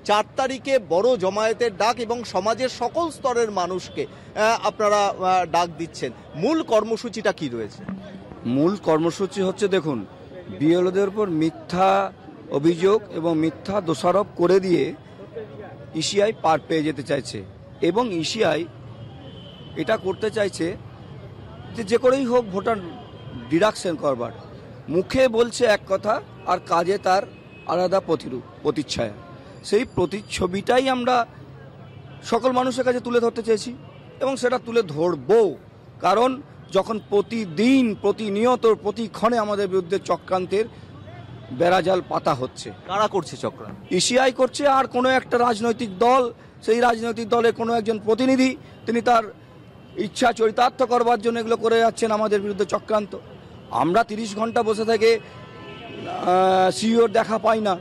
4 তারিখে বড় জমায়েতের ডাক এবং সমাজের সকল স্তরের মানুষকে আপনারা ডাক দিচ্ছেন। মূল কর্মসূচিটা কি রয়েছে? মূল কর্মসূচি হচ্ছে, দেখুন, বিএলওদের উপর মিথ্যা অভিযোগ এবং মিথ্যা দোষারোপ করে দিয়ে ইসিআই পার পেয়ে যেতে চাইছে এবং ইসিআই এটা করতে চাইছে যে করেই হোক ভোটার ডিডাকশন করবার। মুখে বলছে এক কথা আর কাজে তার আলাদা প্রতিচ্ছায়া। সেই প্রতিচ্ছবিটাই আমরা সকল মানুষের কাছে তুলে ধরতে চেয়েছি এবং সেটা তুলে ধরবো। কারণ যখন প্রতিদিন প্রতিনিয়ত প্রতিক্ষণে আমাদের বিরুদ্ধে চক্রান্তের বেড়াজাল পাতা হচ্ছে। কারা করছে চক্রান্ত? ইসিআই করছে, আর কোনো একটা রাজনৈতিক দল, সেই রাজনৈতিক দলের কোনো একজন প্রতিনিধি, তিনি তার ইচ্ছা চরিতার্থ করবার জন্য এগুলো করে যাচ্ছেন আমাদের বিরুদ্ধে চক্রান্ত। আমরা 30 ঘন্টা বসে থেকে সিইওর দেখা পাই না।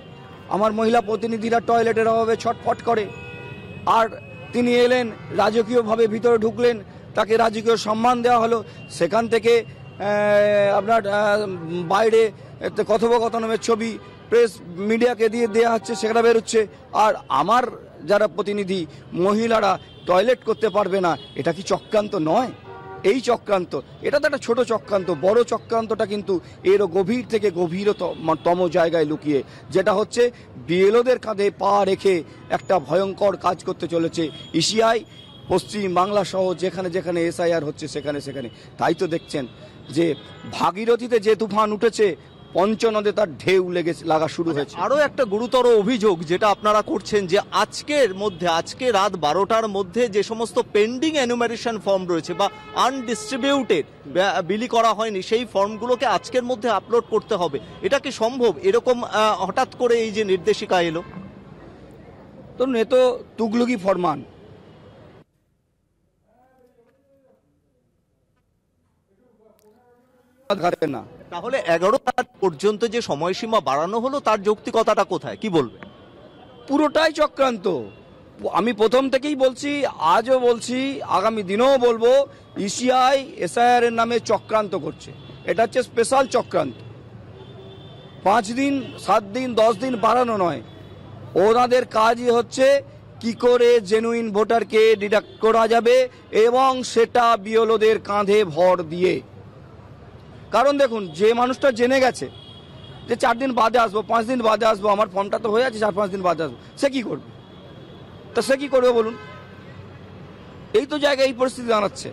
আমার মহিলা প্রতিনিধিরা টয়লেটের অভাবে ছটফট করে, আর তিনি এলেন রাজকীয়ভাবে ভিতরে ঢুকলেন, তাকে রাজকীয় সম্মান দেওয়া হলো। সেখান থেকে আপনার বাইরে কথোপকথনের ছবি প্রেস মিডিয়াকে দিয়ে দেওয়া হচ্ছে, সেখানে বেরোচ্ছে। আর আমার যারা প্রতিনিধি মহিলারা টয়লেট করতে পারবে না, এটা কি চক্রান্ত নয়? এই চক্রান্ত, এটা তো একটা ছোট চক্রান্ত। বড় চক্রান্তটা কিন্তু এরও গভীর থেকে গভীরতম জায়গায় লুকিয়ে, যেটা হচ্ছে বিএলওদের কাঁধে পা রেখে একটা ভয়ঙ্কর কাজ করতে চলেছে ইসিআই। পশ্চিম বাংলা সহ যেখানে যেখানে এসআইআর হচ্ছে সেখানে সেখানে। তাই তো দেখছেন যে ভাগীরথীতে যে তুফান উঠেছে, পঞ্চনদে তার ঢেউ লাগা শুরু হয়েছে। আরো একটা গুরুতর অভিযোগ যেটা আপনারা করছেন, যে আজকে রাত 12টার মধ্যে যে সমস্ত পেন্ডিং এনুমারেশন ফর্ম রয়েছে বা আনডিস্ট্রিবিউটেড, বিলি করা হয়নি, সেই ফর্মগুলোকে আজকের মধ্যে আপলোড করতে হবে। এটা কি সম্ভব? এরকম হঠাৎ করে এই যে নির্দেশিকা এলো, ধরুন, এ তো তুগলকি ফরমান। না, তাহলে 11 তারিখ পর্যন্ত যে সময়সীমা বাড়ানো হলো, তার যৌক্তিকতাটা কোথায়, কি বলবে? পুরোটাই চক্রান্ত। আমি প্রথম থেকেই বলছি, আজও বলছি, আগামী দিনেও বলবো, ইসিআই এসআইআর এর নামে চক্রান্ত করছে। এটা হচ্ছে স্পেশাল চক্রান্ত। 5 দিন 7 দিন 10 দিন বাড়ানো নয়, ওনাদের কাজই হচ্ছে কি করে জেনুইন ভোটারকে ডিডাক্ট করা যাবে, এবং সেটা বিএলওদের কাঁধে ভর দিয়ে। কারণ দেখুন, যে মানুষটা জেনে গেছে যে 4 দিন বাদে আসবো, 5 দিন বাদে আসবো, আমার ফর্মটা তো হয়ে আছে, 4-5 দিন বাদে আসবো, সে কি করবে? তা সে কি করবে বলুন? এই তো জায়গায় এই পরিস্থিতি দাঁড়াচ্ছে।